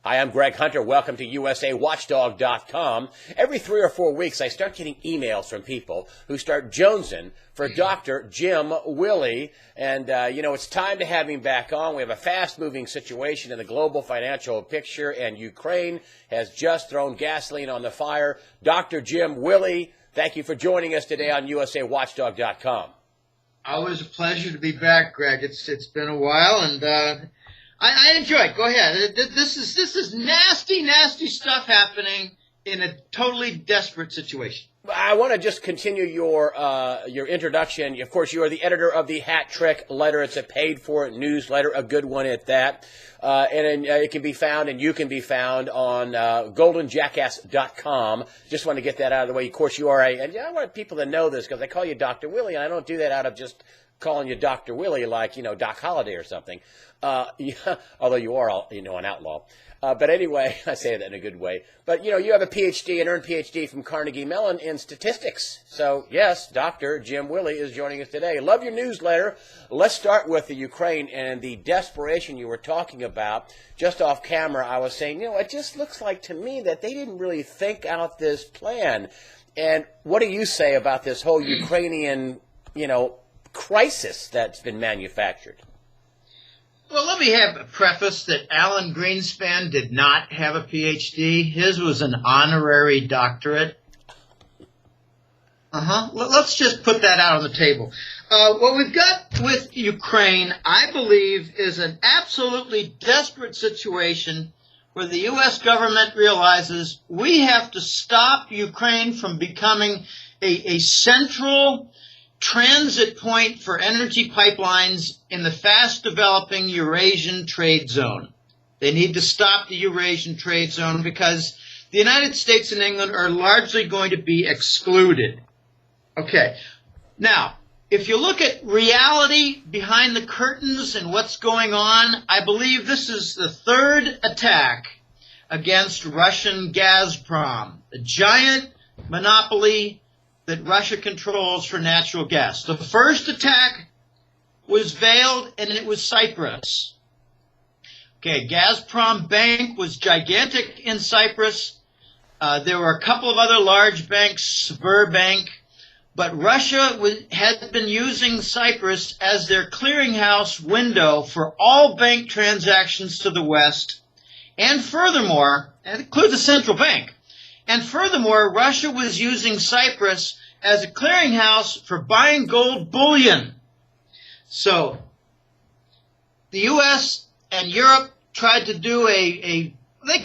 Hi, I'm Greg Hunter. Welcome to USAWatchdog.com. Every 3 or 4 weeks, I start getting emails from people who start jonesing for Dr. Jim Willie. And, it's time to have him back on. We have a fast-moving situation in the global financial picture, and Ukraine has just thrown gasoline on the fire. Dr. Jim Willie, thank you for joining us today on USAWatchdog.com. Always a pleasure to be back, Greg. It's been a while, and I enjoy it. Go ahead. This is nasty stuff happening in a totally desperate situation. I want to just continue your introduction. Of course, you are the editor of the Hat Trick Letter. It's a paid-for newsletter, a good one at that. It can be found, and you can be found on goldenjackass.com. Just want to get that out of the way. Of course, you are and I want people to know this because I call you Dr. Willie, and I don't do that out of just calling you Dr. Willie like, Doc Holliday or something. Although you are, an outlaw. But anyway, I say that in a good way. But, you have a PhD, an earned PhD from Carnegie Mellon in statistics. So, yes, Dr. Jim Willie is joining us today. Love your newsletter. Let's start with the Ukraine and the desperation you were talking about. Just off camera, I was saying, it just looks like to me that they didn't really think out this plan. And what do you say about this whole Ukrainian, crisis that's been manufactured? Well, let me have a preface that Alan Greenspan did not have a PhD. His was an honorary doctorate. Let's just put that out on the table. What we've got with Ukraine, I believe, is an absolutely desperate situation where the U.S. government realizes we have to stop Ukraine from becoming a central transit point for energy pipelines in the fast-developing Eurasian trade zone. They need to stop the Eurasian trade zone because the United States and England are largely going to be excluded. Okay. Now, if you look at reality behind the curtains and what's going on, I believe this is the third attack against Russian Gazprom, the giant monopoly that Russia controls for natural gas. The first attack was veiled, and it was Cyprus. Okay, Gazprom Bank was gigantic in Cyprus. There were a couple of other large banks, Sberbank, but Russia had been using Cyprus as their clearinghouse window for all bank transactions to the West, and furthermore, that includes the central bank. And furthermore, Russia was using Cyprus as a clearinghouse for buying gold bullion. So the U.S. and Europe tried to do they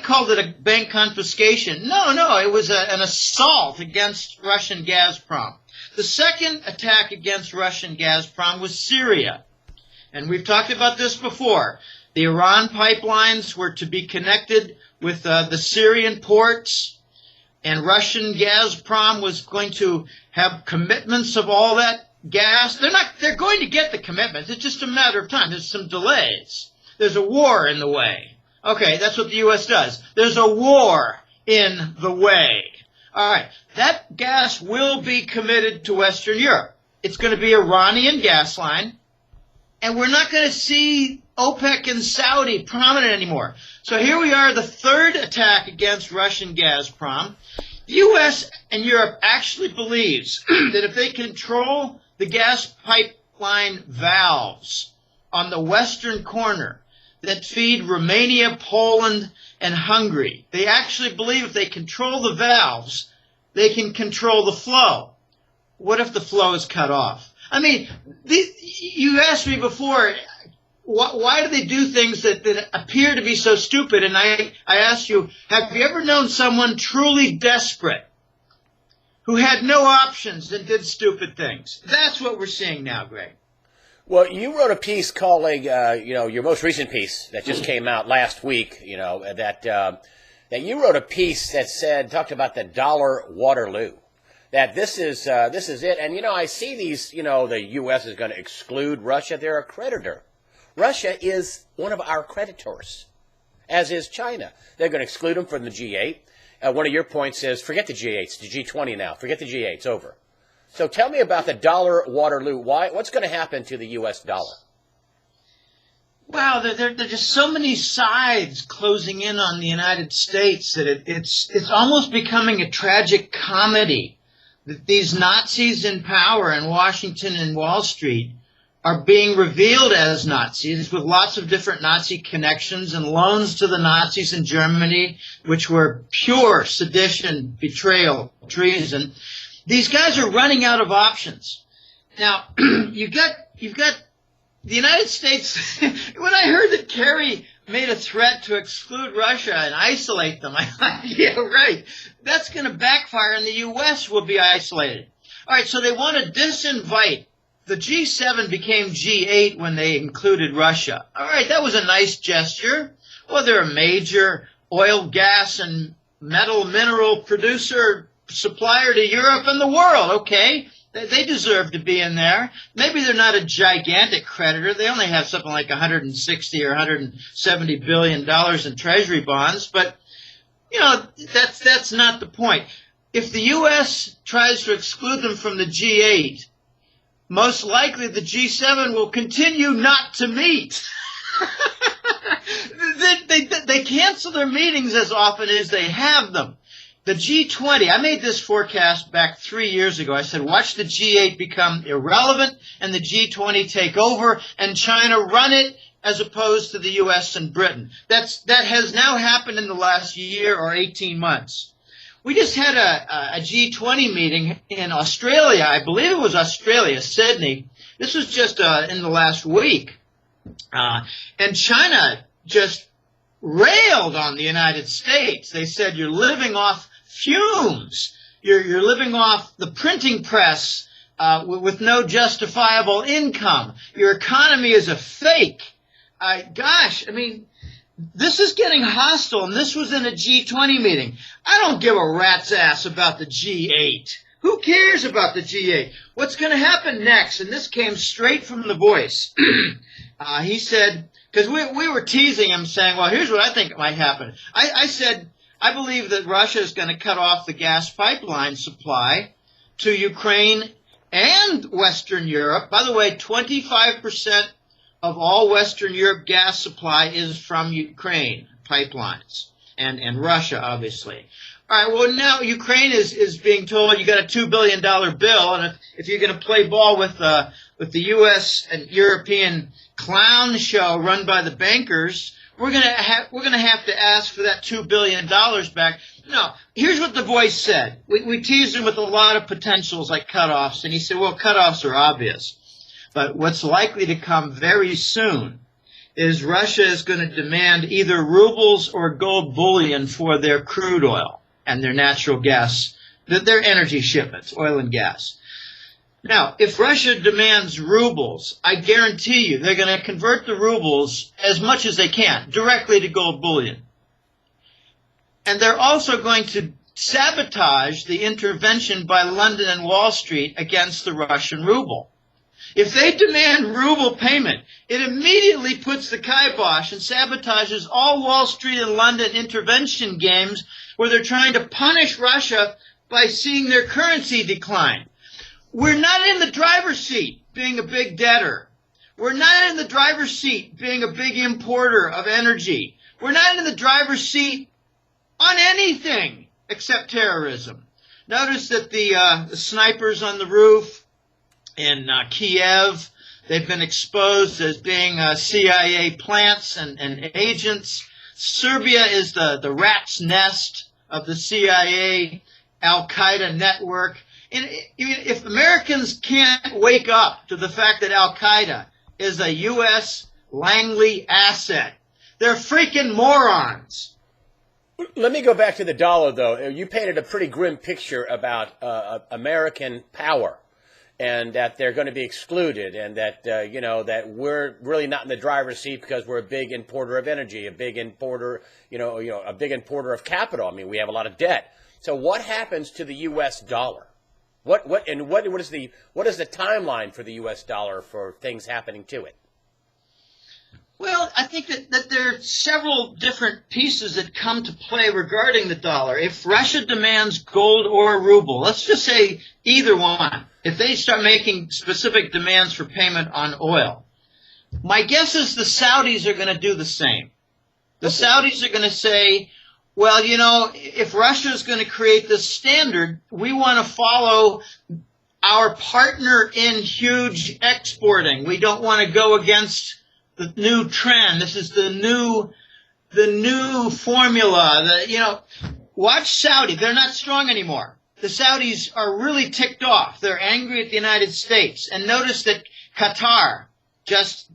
called it a bank confiscation. No, it was an assault against Russian Gazprom. The second attack against Russian Gazprom was Syria. And we've talked about this before. The Iran pipelines were to be connected with the Syrian ports. And Russian Gazprom was going to have commitments of all that gas. They're going to get the commitments. It's just a matter of time. There's some delays. There's a war in the way. Okay, that's what the U.S. does. There's a war in the way. All right, that gas will be committed to Western Europe. It's going to be Iranian gas line. And we're not going to see OPEC and Saudi prominent anymore. So here we are, the third attack against Russian Gazprom. The U.S. and Europe actually believes that if they control the gas pipeline valves on the western corner that feed Romania, Poland, and Hungary, they actually believe if they control the valves, they can control the flow. What if the flow is cut off? I mean, you asked me before, why do they do things that appear to be so stupid? And I asked you, have you ever known someone truly desperate who had no options and did stupid things? That's what we're seeing now, Greg. Well, you wrote a piece calling, your most recent piece that just came out last week, that you wrote a piece that talked about the dollar Waterloo. That this is it. And, I see these, the U.S. is going to exclude Russia. They're a creditor. Russia is one of our creditors, as is China. They're going to exclude them from the G8. One of your points is, forget the G8. It's the G20 now. Forget the G8. It's over. So tell me about the dollar Waterloo. What's going to happen to the U.S. dollar? Wow, there are just so many sides closing in on the United States that it's almost becoming a tragic comedy that these Nazis in power in Washington and Wall Street are being revealed as Nazis with lots of different Nazi connections and loans to the Nazis in Germany, which were pure sedition, betrayal, treason. These guys are running out of options. Now, you've got the United States. When I heard that Kerry made a threat to exclude Russia and isolate them, I thought, yeah, right. That's going to backfire, and the U.S. will be isolated. All right, so they want to disinvite. The G7 became G8 when they included Russia. All right, that was a nice gesture. Well, they're a major oil, gas, and metal mineral producer, supplier to Europe and the world. Okay. They deserve to be in there. Maybe they're not a gigantic creditor. They only have something like 160 or 170 billion dollars in treasury bonds. But, you know, that's not the point. If the U.S. tries to exclude them from the G8, most likely the G7 will continue not to meet. They cancel their meetings as often as they have them. The G20, I made this forecast back 3 years ago. I said, watch the G8 become irrelevant and the G20 take over and China run it as opposed to the U.S. and Britain. That has now happened in the last year or 18 months. We just had a G20 meeting in Australia. I believe it was Australia, Sydney. This was just in the last week. And China just railed on the United States. They said, you're living off fumes. You're living off the printing press with no justifiable income. Your economy is a fake. Gosh, I mean, this is getting hostile, and this was in a G20 meeting. I don't give a rat's ass about the G8. Who cares about the G8? What's going to happen next? And this came straight from the Voice. He said, because we were teasing him, saying, well, here's what I think might happen. I said, I believe that Russia is going to cut off the gas pipeline supply to Ukraine and Western Europe. By the way, 25% of all Western Europe gas supply is from Ukraine pipelines and Russia, obviously. All right, well, now Ukraine is being told you got a $2 billion bill, and if you're going to play ball with the U.S. and European clown show run by the bankers, we're going to have to ask for that $2 billion back. No, here's what the Voice said. We teased him with a lot of potentials like cutoffs, and he said, well, cutoffs are obvious. But what's likely to come very soon is Russia is going to demand either rubles or gold bullion for their crude oil and their natural gas, their energy shipments, oil and gas. Now, if Russia demands rubles, I guarantee you they're going to convert the rubles as much as they can directly to gold bullion. And they're also going to sabotage the intervention by London and Wall Street against the Russian ruble. If they demand ruble payment, it immediately puts the kibosh and sabotages all Wall Street and London intervention games where they're trying to punish Russia by seeing their currency decline. We're not in the driver's seat being a big debtor. We're not in the driver's seat being a big importer of energy. We're not in the driver's seat on anything except terrorism. Notice that the snipers on the roof in Kiev, they've been exposed as being CIA plants and agents. Serbia is the rat's nest of the CIA Al-Qaeda network. And if Americans can't wake up to the fact that Al-Qaeda is a U.S. Langley asset, they're freaking morons. Let me go back to the dollar, though. You painted a pretty grim picture about American power, and that they're going to be excluded, and that that we're really not in the driver's seat because we're a big importer of energy, a big importer, a big importer of capital. I mean, we have a lot of debt. So what happens to the U.S. dollar? What is the timeline for the U.S. dollar for things happening to it? Well, I think that there are several different pieces that come to play regarding the dollar. If Russia demands gold or ruble, let's just say either one, if they start making specific demands for payment on oil, My guess is the Saudis are going to do the same. The Saudis are going to say, well, you know, if Russia is going to create this standard, we want to follow our partner in huge exporting. We don't want to go against the new trend. This is the new formula. Watch Saudi. They're not strong anymore. The Saudis are really ticked off. They're angry at the United States. And notice that Qatar just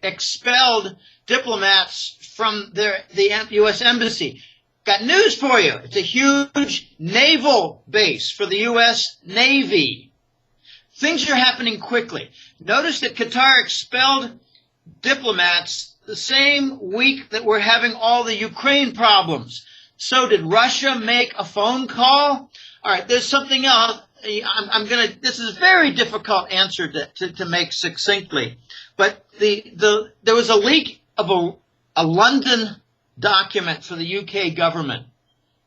expelled diplomats from the U.S. embassy. Got news for you. It's a huge naval base for the U.S. Navy. Things are happening quickly. Notice that Qatar expelled diplomats the same week that we're having all the Ukraine problems. So did Russia make a phone call? All right, there's something else. This is a very difficult answer to make succinctly. But there was a leak of a London document for the UK government.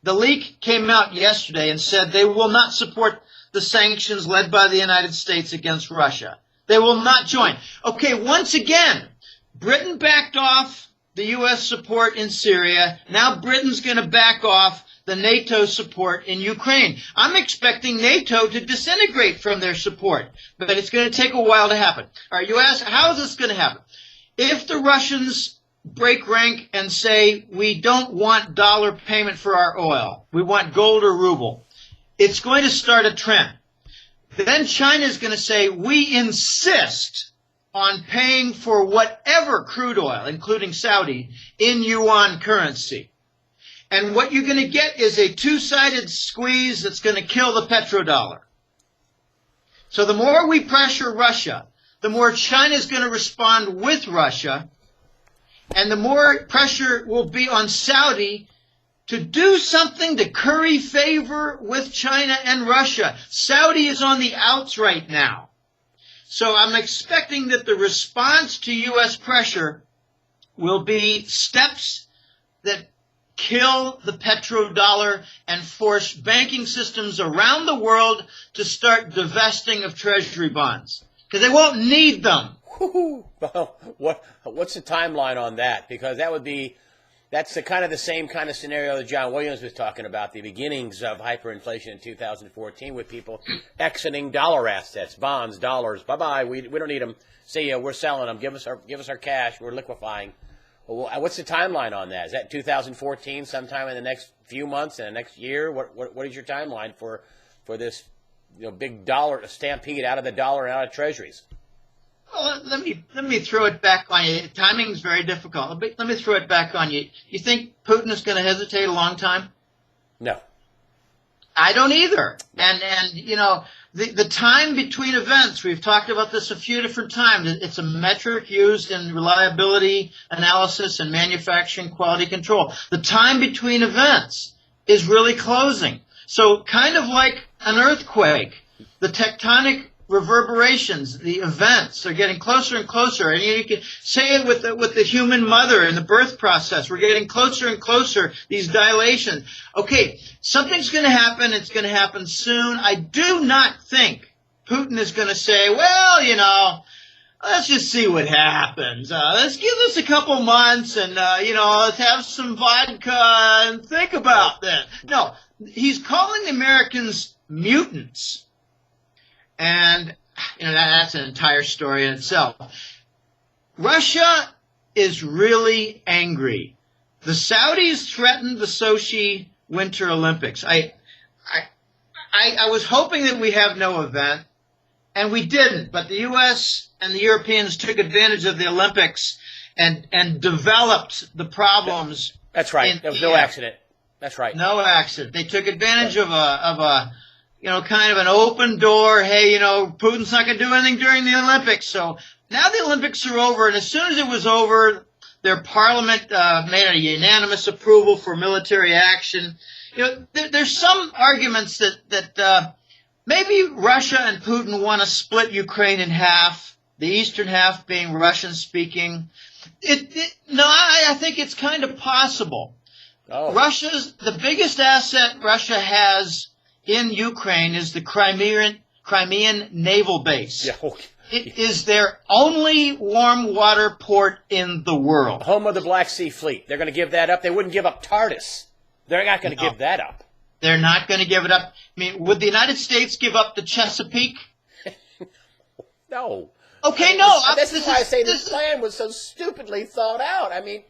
The leak came out yesterday and said they will not support the sanctions led by the United States against Russia. They will not join. Okay, once again, Britain backed off the U.S. support in Syria. Now Britain's going to back off the NATO support in Ukraine. I'm expecting NATO to disintegrate from their support, but it's going to take a while to happen. All right, you ask, how is this going to happen? If the Russians break rank and say, we don't want dollar payment for our oil, we want gold or ruble, it's going to start a trend. Then China is going to say, we insist on paying for whatever crude oil, including Saudi, in yuan currency. And what you're going to get is a two-sided squeeze that's going to kill the petrodollar. So the more we pressure Russia, the more China is going to respond with Russia, and the more pressure will be on Saudi to do something to curry favor with China and Russia. Saudi is on the outs right now. So I'm expecting that the response to U.S. pressure will be steps that kill the petrodollar and force banking systems around the world to start divesting of treasury bonds because they won't need them. Well, what's the timeline on that? Because that's the same kind of scenario that John Williams was talking about, the beginnings of hyperinflation in 2014 with people exiting dollar assets, bonds, dollars. Bye-bye. We don't need them. See ya. We're selling them. Give us our cash. We're liquefying. Well, what's the timeline on that? Is that 2014, sometime in the next few months, in the next year? What is your timeline for this big dollar stampede out of the dollar and out of treasuries? Well, let me throw it back on you. Timing is very difficult. Let me throw it back on you. You think Putin is going to hesitate a long time? No. I don't either. And the time between events, we've talked about this a few different times. It's a metric used in reliability analysis and manufacturing quality control. The time between events is really closing. So kind of like an earthquake, the tectonic reverberations, the events are getting closer and closer. And you can say it with the human mother in the birth process. We're getting closer and closer, these dilations. Okay, something's going to happen. It's going to happen soon. I do not think Putin is going to say, well, let's just see what happens. Let's give this a couple months and, let's have some vodka and think about that. No, he's calling the Americans mutants. And, that's an entire story in itself. Russia is really angry. The Saudis threatened the Sochi Winter Olympics. I was hoping that we have no event, and we didn't. But the U.S. and the Europeans took advantage of the Olympics and developed the problems. That's right. There was no accident. That's right. No accident. They took advantage of a kind of an open door. Hey, Putin's not going to do anything during the Olympics. So now the Olympics are over, and as soon as it was over, their parliament made a unanimous approval for military action. There's some arguments that maybe Russia and Putin want to split Ukraine in half, the eastern half being Russian-speaking. I think it's kind of possible. Oh. The biggest asset Russia has in Ukraine is the Crimean naval base. Yeah, okay. It is their only warm water port in the world. Home of the Black Sea Fleet. They're going to give that up. They wouldn't give up Tardis. They're not going to give that up. They're not going to give it up. I mean, would the United States give up the Chesapeake? No. Okay, no. This is why I say this plan was so stupidly thought out. I mean,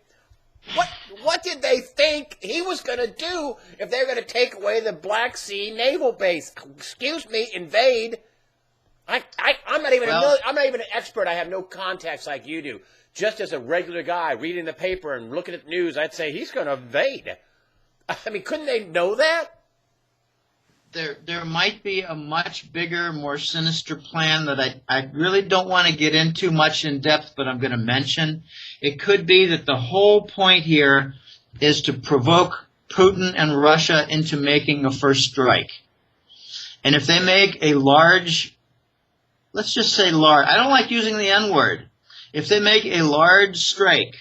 what did they think he was going to do if they're going to take away the Black Sea naval base? Excuse me, invade. I'm not even I'm not even an expert. I have no contacts like you do. Just as a regular guy reading the paper and looking at the news, I'd say he's going to invade. I mean, couldn't they know that? There might be a much bigger, more sinister plan that I really don't want to get into much in depth, but I'm going to mention. It could be that the whole point here is to provoke Putin and Russia into making a first strike. And if they make a large, let's just say large, I don't like using the N-word. If they make a large strike,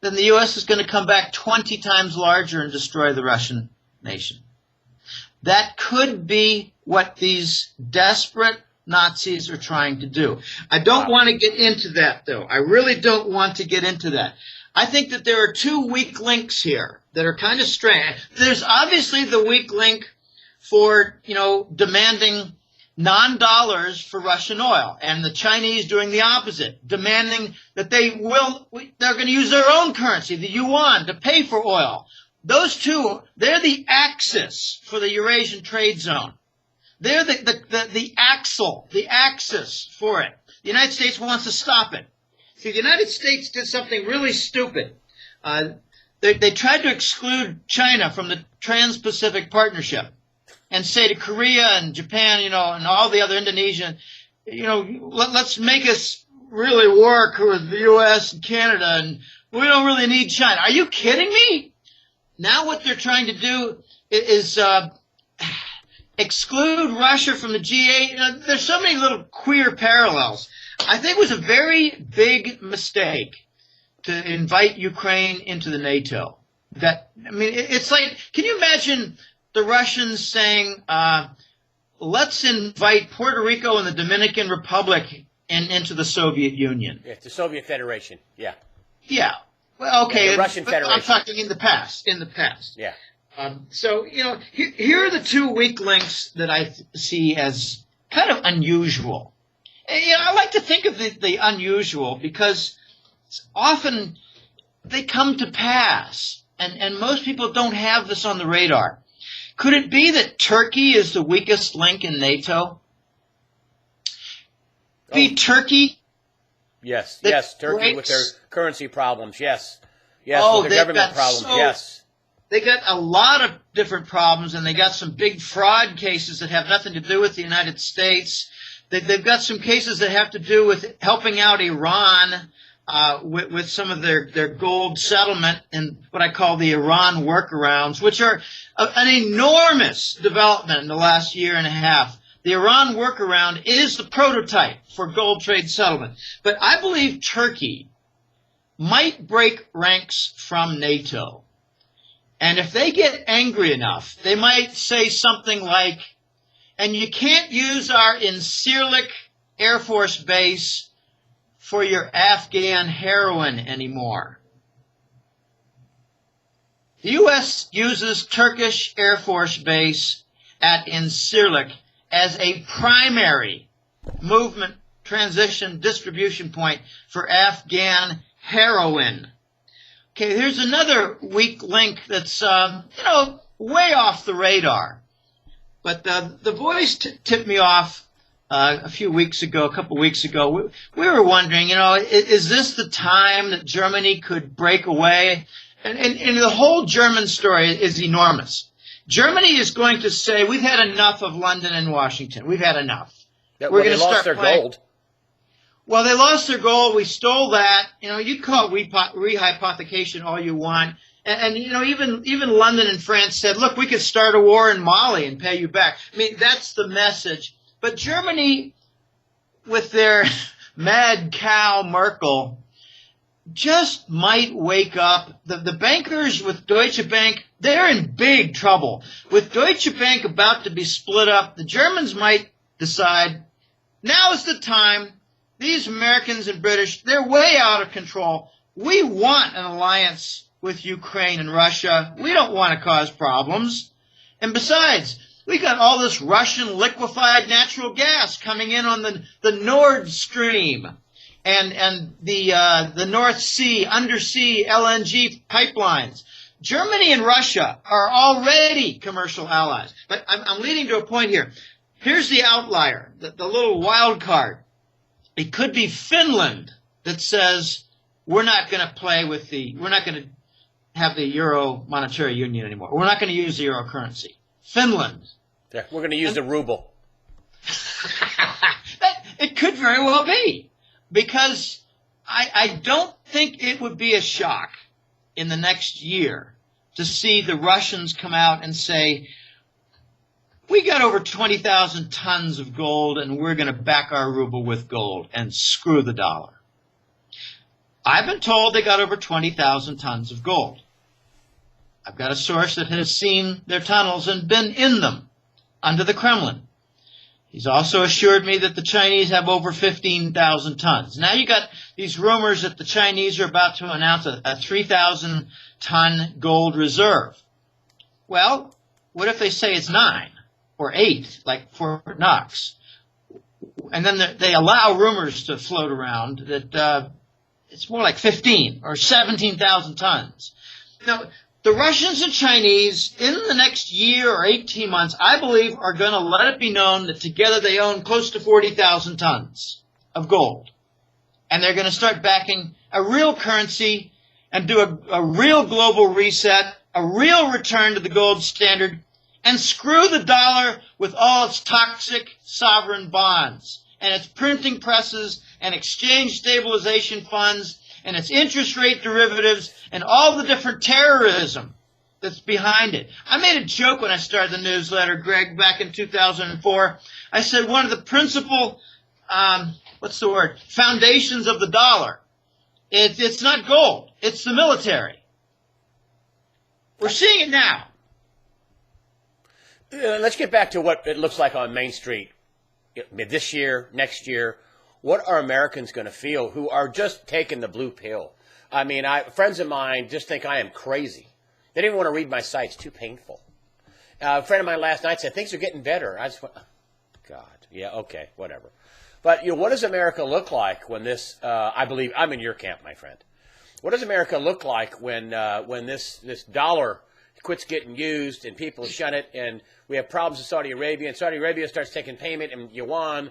then the U.S. is going to come back 20 times larger and destroy the Russian nation. That could be what these desperate Nazis are trying to do. I don't want to get into that, though. I really don't want to get into that. I think that there are two weak links here that are kind of strange. There's obviously the weak link for, demanding non-dollars for Russian oil, and the Chinese doing the opposite, demanding that they're going to use their own currency, the yuan, to pay for oil. Those two, they're the axis for the Eurasian trade zone. They're the axis for it. The United States wants to stop it. See, the United States did something really stupid. They tried to exclude China from the Trans-Pacific Partnership and say to Korea and Japan, and all the other Indonesian, let's make us really work with the U.S. and Canada, and we don't really need China. Are you kidding me? Now what they're trying to do is exclude Russia from the G8. There's so many little queer parallels. I think it was a very big mistake to invite Ukraine into the NATO. It's like, can you imagine the Russians saying, let's invite Puerto Rico and the Dominican Republic into the Soviet Union? Yeah, the Soviet Federation, yeah. Yeah. Well, okay. Yeah, the Russian Federation. I'm talking in the past. Yeah. Here are the two weak links that I see as kind of unusual. And, I like to think of the unusual because often they come to pass, and most people don't have this on the radar. Could it be that Turkey is the weakest link in NATO? Turkey? Yes, Turkey with their currency problems, yes. Yes, with their government problems, yes. They got a lot of different problems, and they got some big fraud cases that have nothing to do with the United States. They've got some cases that have to do with helping out Iran with some of their gold settlement and what I call the Iran workarounds, which are an enormous development in the last year and a half. The Iran workaround is the prototype for gold trade settlement. But I believe Turkey might break ranks from NATO. And if they get angry enough, they might say something like, and you can't use our Incirlik Air Force Base for your Afghan heroin anymore. The U.S. uses Turkish Air Force Base at Incirlik as a primary movement, transition, distribution point for Afghan heroin. Okay, here's another weak link that's, way off the radar. But the Voice tipped me off a couple weeks ago. We were wondering, is this the time that Germany could break away? And the whole German story is enormous. Germany is going to say, we've had enough of London and Washington. We've had enough. Yeah, well, they lost their gold. Well, they lost their gold. We stole that. You call it rehypothecation all you want. And even London and France said, look, we could start a war in Mali and pay you back. I mean, that's the message. But Germany, with their mad cow Merkel, just might wake up. The bankers with Deutsche Bank, they're in big trouble. With Deutsche Bank about to be split up, the Germans might decide, Now is the time. These Americans and British, they're way out of control. We want an alliance with Ukraine and Russia. We don't want to cause problems. And besides, we got all this Russian liquefied natural gas coming in on the Nord Stream and the North Sea undersea LNG pipelines. Germany and Russia are already commercial allies. But I'm leading to a point here. Here's the outlier, the little wild card. It could be Finland that says we're not going to have the euro monetary union anymore. We're not going to use the euro currency. Finland. Yeah, we're going to use the ruble. It could very well be, because I don't think it would be a shock in the next year to see the Russians come out and say, we got over 20,000 tons of gold and we're going to back our ruble with gold and screw the dollar. I've been told they got over 20,000 tons of gold. I've got a source that has seen their tunnels and been in them under the Kremlin. He's also assured me that the Chinese have over 15,000 tons. Now you got these rumors that the Chinese are about to announce a 3,000-ton gold reserve. Well, what if they say it's 9 or 8, like Fort Knox? And then they allow rumors to float around that it's more like 15 or 17,000 tons. Now, the Russians and Chinese, in the next year or 18 months, I believe, are going to let it be known that together they own close to 40,000 tons of gold. And they're going to start backing a real currency and do a real global reset, a real return to the gold standard, and screw the dollar with all its toxic sovereign bonds and its printing presses and exchange stabilization funds and its interest rate derivatives and all the different terrorism that's behind it. I made a joke when I started the newsletter, Greg, back in 2004. I said one of the principal, foundations of the dollar, it's not gold, it's the military. We're seeing it now. Let's get back to what it looks like on Main Street this year, next year. What are Americans going to feel who are just taking the blue pill? I mean, friends of mine just think I am crazy. They didn't even want to read my site. It's too painful. A friend of mine last night said, things are getting better. I just went, oh, God, yeah, okay, whatever. But, what does America look like when this, I believe, I'm in your camp, my friend. What does America look like when this dollar quits getting used and people shun it and we have problems with Saudi Arabia and Saudi Arabia starts taking payment in yuan?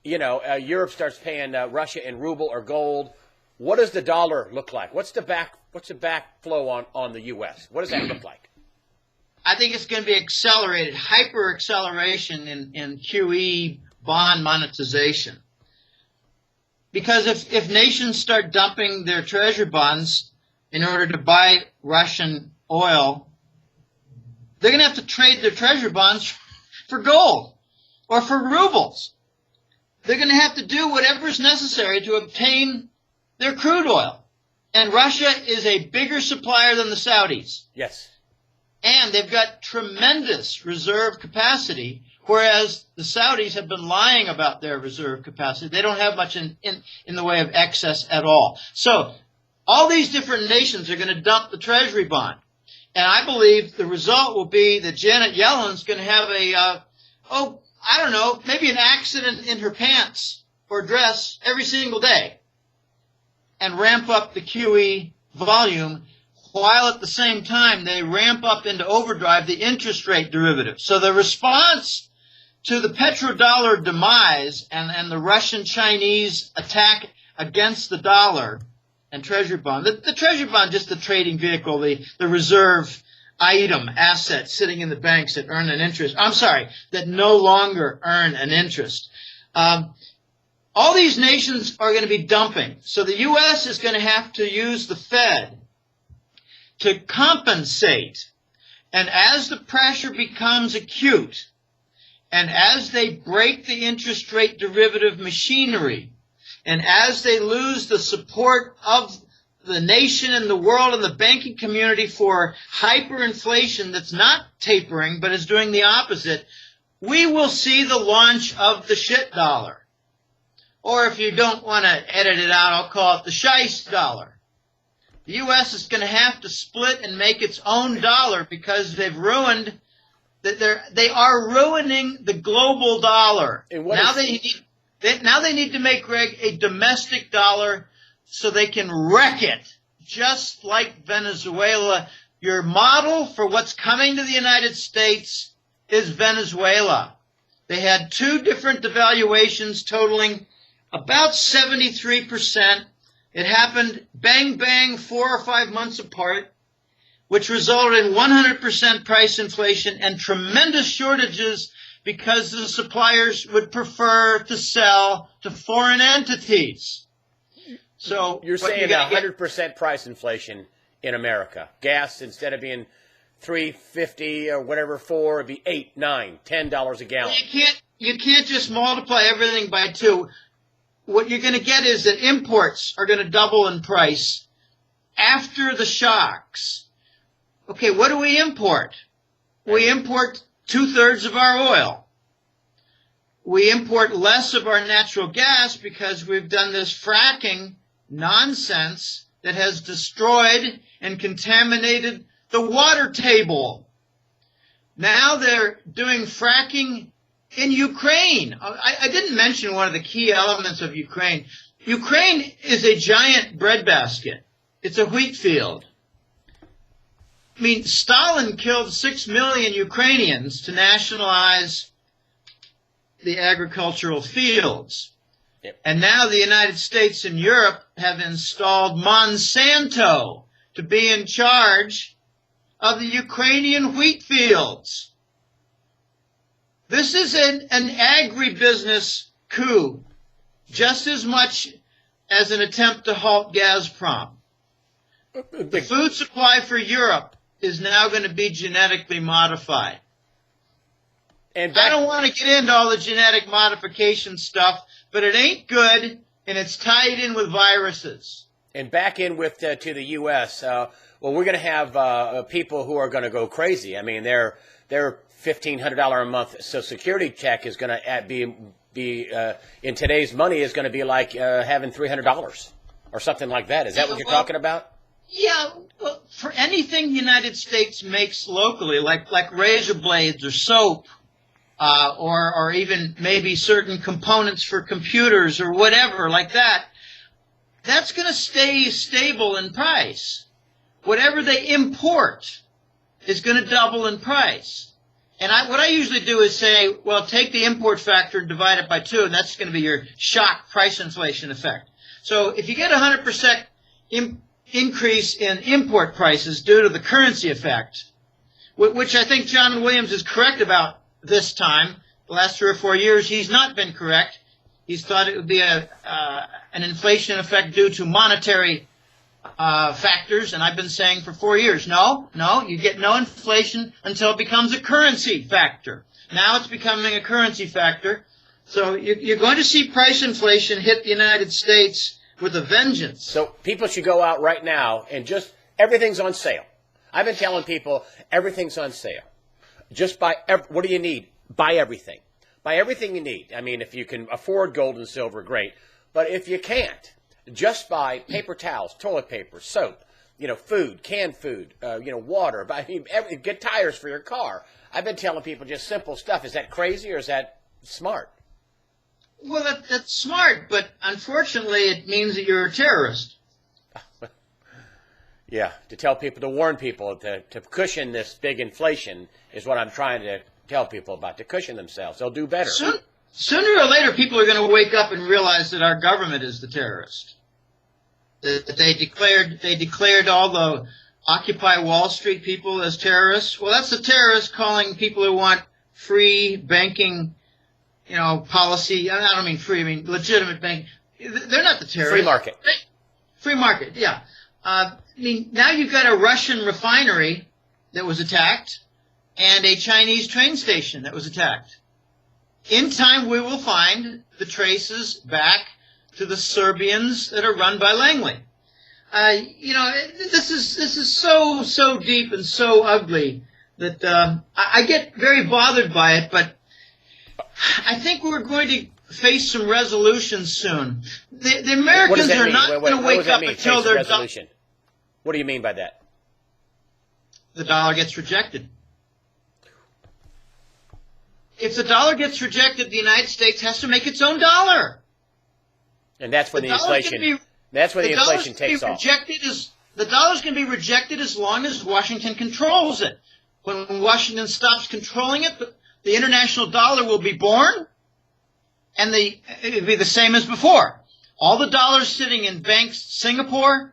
Europe starts paying Russia in ruble or gold. What does the dollar look like? What's the backflow on the U.S.? What does that look like? I think it's going to be accelerated, hyper acceleration in QE bond monetization. Because if nations start dumping their treasury bonds in order to buy Russian oil, they're going to have to trade their treasury bonds for gold or for rubles. They're going to have to do whatever is necessary to obtain their crude oil. And Russia is a bigger supplier than the Saudis. Yes. And they've got tremendous reserve capacity, whereas the Saudis have been lying about their reserve capacity. They don't have much in the way of excess at all. So all these different nations are going to dump the treasury bond. And I believe the result will be that Janet Yellen's going to have maybe an accident in her pants or dress every single day and ramp up the QE volume while at the same time they ramp up into overdrive the interest rate derivative. So the response to the petrodollar demise and the Russian-Chinese attack against the dollar and treasury bond, the treasury bond just the trading vehicle, the reserve item, asset sitting in the banks that earn an interest. That no longer earn an interest. All these nations are going to be dumping. So the U.S. is going to have to use the Fed to compensate. And as the pressure becomes acute, and as they break the interest rate derivative machinery, and as they lose the support of the nation and the world and the banking community for hyperinflation that's not tapering but is doing the opposite, we will see the launch of the shit dollar. or if you don't want to edit it out, I'll call it the Scheisse dollar. The U.S. is going to have to split and make its own dollar because they are ruining the global dollar. Now they need to make, Greg, a domestic dollar so they can wreck it, just like Venezuela. Your model for what's coming to the United States is Venezuela. They had two different devaluations totaling about 73%. It happened bang, bang, 4 or 5 months apart, which resulted in 100% price inflation and tremendous shortages because the suppliers would prefer to sell to foreign entities. So you're saying 100% price inflation in America. Gas, instead of being $3.50 or whatever, it'd be $8, $9, $10 a gallon. Well, you can't just multiply everything by 2. What you're going to get is that imports are going to double in price after the shocks. Okay, what do we import? We import 2/3 of our oil. We import less of our natural gas because we've done this fracking nonsense that has destroyed and contaminated the water table. Now they're doing fracking in Ukraine. I didn't mention one of the key elements of Ukraine. Ukraine is a giant breadbasket. It's a wheat field. I mean, Stalin killed 6 million Ukrainians to nationalize the agricultural fields. Yep. And now the United States and Europe have installed Monsanto to be in charge of the Ukrainian wheat fields. This is an agribusiness coup, just as much as an attempt to halt Gazprom. The food supply for Europe is now going to be genetically modified. And I don't want to get into all the genetic modification stuff, but it ain't good, and it's tied in with viruses. And back in with to the U.S., well, we're going to have people who are going to go crazy. I mean, their $1,500 a month Social Security check is going to be in today's money is going to be like having $300 or something like that. Is that what you're talking about? Yeah, well, for anything the United States makes locally, like razor blades or soap, or even maybe certain components for computers or whatever like that, that's going to stay stable in price. Whatever they import is going to double in price. And what I usually do is say, well, take the import factor and divide it by 2, and that's going to be your shock price inflation effect. So if you get 100% increase in import prices due to the currency effect, which I think John Williams is correct about this time. The last 3 or 4 years, he's not been correct. He's thought it would be an inflation effect due to monetary factors, and I've been saying for 4 years, no, you get no inflation until it becomes a currency factor. Now it's becoming a currency factor. So you're going to see price inflation hit the United States with a vengeance. So people should go out right now and just, everything's on sale. I've been telling people everything's on sale. Just buy, what do you need? Buy everything. Buy everything you need. I mean, if you can afford gold and silver, great. But if you can't, just buy paper towels, toilet paper, soap, food, canned food, water. Get tires for your car. I've been telling people just simple stuff. Is that crazy or is that smart? Well, that's smart, but unfortunately it means that you're a terrorist. Yeah, to warn people, to cushion this big inflation is what I'm trying to tell people about, to cushion themselves. They'll do better. Sooner or later, people are going to wake up and realize that our government is the terrorist. That they declared all the Occupy Wall Street people as terrorists. Well, that's the terrorist calling people who want free banking, policy. I don't mean free, I mean legitimate banking. They're not the terrorists. Free market. Free market, yeah. Now you've got a Russian refinery that was attacked and a Chinese train station that was attacked. In time, we will find the traces back to the Serbians that are run by Langley. This is so deep and so ugly that I get very bothered by it, but I think we're going to face some resolutions soon. The Americans are not going to wake up until their resolution. What do you mean by that? The dollar gets rejected. If the dollar gets rejected, the United States has to make its own dollar. And that's when the inflation. That's when the inflation takes off. The dollar's going to be rejected as long as Washington controls it. When Washington stops controlling it, the international dollar will be born, and it will be the same as before. All the dollars sitting in banks, Singapore,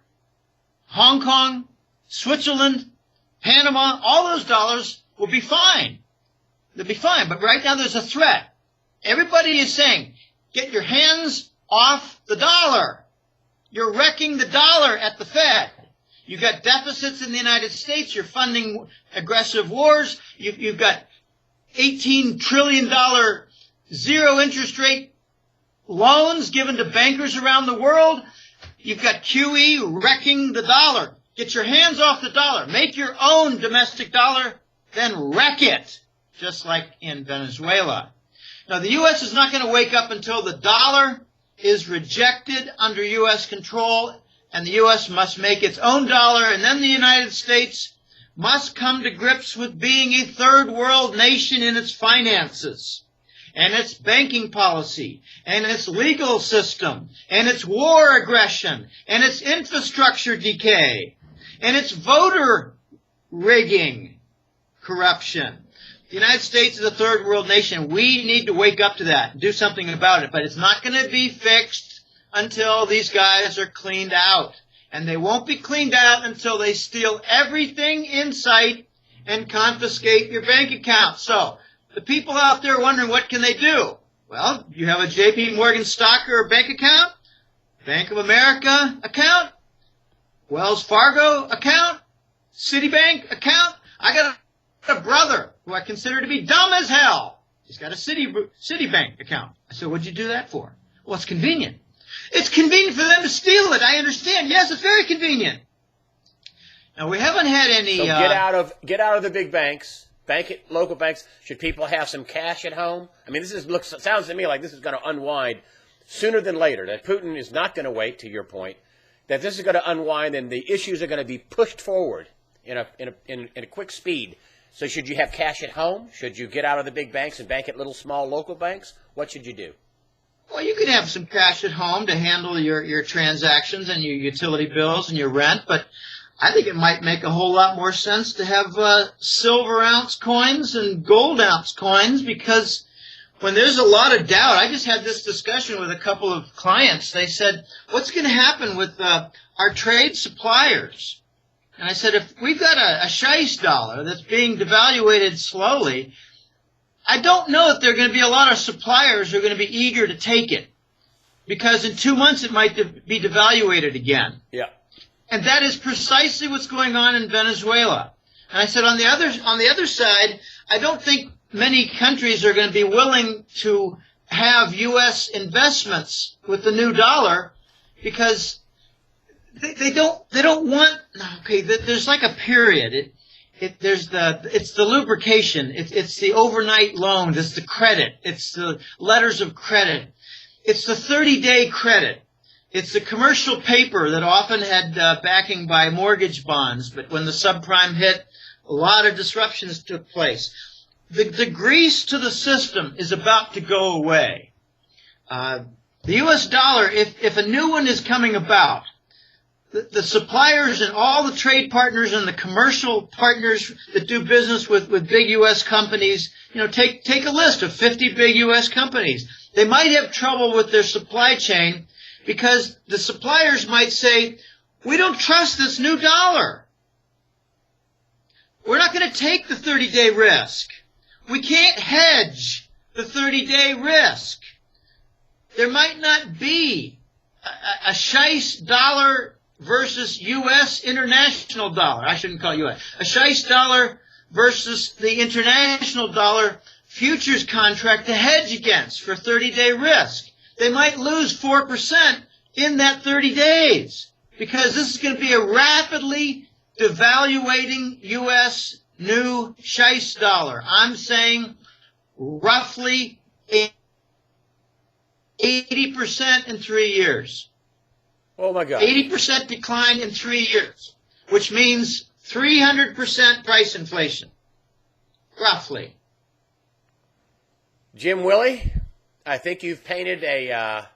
Hong Kong, Switzerland, Panama, all those dollars will be fine. They'll be fine. But right now there's a threat. Everybody is saying, get your hands off the dollar. You're wrecking the dollar at the Fed. You've got deficits in the United States. You're funding aggressive wars. You've got $18 trillion zero interest rate loans given to bankers around the world. You've got QE wrecking the dollar. Get your hands off the dollar. Make your own domestic dollar, then wreck it, just like in Venezuela. Now, the U.S. is not going to wake up until the dollar is rejected under U.S. control, and the U.S. must make its own dollar, and then the United States must come to grips with being a third world nation in its finances, and its banking policy, and its legal system, and its war aggression, and its infrastructure decay, and its voter rigging corruption. The United States is a third world nation. We need to wake up to that and do something about it. But it's not going to be fixed until these guys are cleaned out. And they won't be cleaned out until they steal everything in sight and confiscate your bank account. So the people out there wondering what can they do? Well, you have a J.P. Morgan stock or bank account, Bank of America account, Wells Fargo account, Citibank account. I got a brother who I consider to be dumb as hell. He's got a Citibank account. I said, what'd you do that for? Well, it's convenient. It's convenient for them to steal it. I understand. Yes, it's very convenient. Now, we haven't had any... So get out of the big banks. Local banks. Should people have some cash at home? I mean, sounds to me like this is going to unwind sooner than later. That Putin is not going to wait, to your point, that this is going to unwind and the issues are going to be pushed forward in a quick speed. So should you have cash at home? Should you get out of the big banks and bank at little, small, local banks? What should you do? Well, you can have some cash at home to handle your transactions and your utility bills and your rent, but I think it might make a whole lot more sense to have silver ounce coins and gold ounce coins, because when there's a lot of doubt, I just had this discussion with a couple of clients. They said, what's going to happen with our trade suppliers? And I said, if we've got a shice dollar that's being devaluated slowly, I don't know if there are going to be a lot of suppliers who are going to be eager to take it, because in 2 months it might be devaluated again. Yeah. And that is precisely what's going on in Venezuela. And I said, on the other side, I don't think many countries are going to be willing to have U.S. investments with the new dollar, because they don't want. Okay, there's like a period. It's the lubrication. It's the overnight loans. It's the credit. It's the letters of credit. It's the 30-day credit. It's the commercial paper that often had backing by mortgage bonds, but when the subprime hit, a lot of disruptions took place. The grease to the system is about to go away. The U.S. dollar, if a new one is coming about, the suppliers and all the trade partners and the commercial partners that do business with big U.S. companies, take a list of 50 big U.S. companies. They might have trouble with their supply chain because the suppliers might say, we don't trust this new dollar. We're not going to take the 30-day risk. We can't hedge the 30-day risk. There might not be a shice dollar versus U.S. international dollar. I shouldn't call it U.S. A shice dollar versus the international dollar futures contract to hedge against for 30-day risk. They might lose 4% in that 30 days because this is going to be a rapidly devaluating U.S. new shice dollar. I'm saying roughly 80% in 3 years. Oh, my God. 80% decline in 3 years, which means 300% price inflation, roughly. Jim Willie, I think you've painted a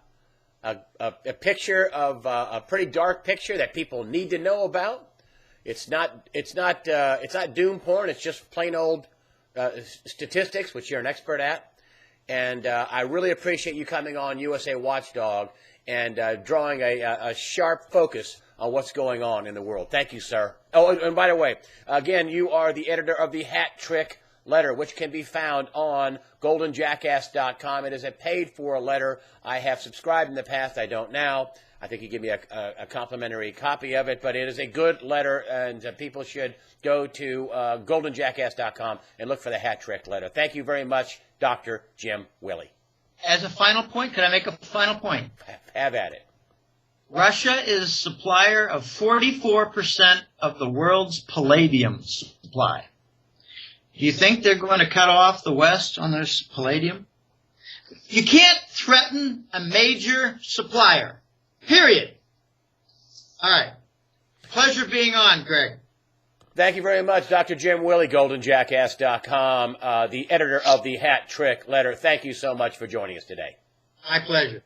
picture of a pretty dark picture that people need to know about. It's not doom porn. It's just plain old statistics, which you're an expert at. And I really appreciate you coming on USA Watchdog and drawing a sharp focus on what's going on in the world. Thank you, sir. Oh, and by the way, again, you are the editor of the Hat Trick letter, which can be found on goldenjackass.com. It is a paid-for letter. I have subscribed in the past. I don't now. I think you give me a complimentary copy of it, but it is a good letter, and people should go to goldenjackass.com and look for the Hat Trick letter. Thank you very much, Dr. Jim Willie. As a final point, can I make a final point? Have at it. Russia is supplier of 44% of the world's palladium supply. Do you think they're going to cut off the West on their palladium? You can't threaten a major supplier. Period. All right. Pleasure being on, Greg. Thank you very much, Dr. Jim Willie, goldenjackass.com, the editor of the Hat Trick letter. Thank you so much for joining us today. My pleasure.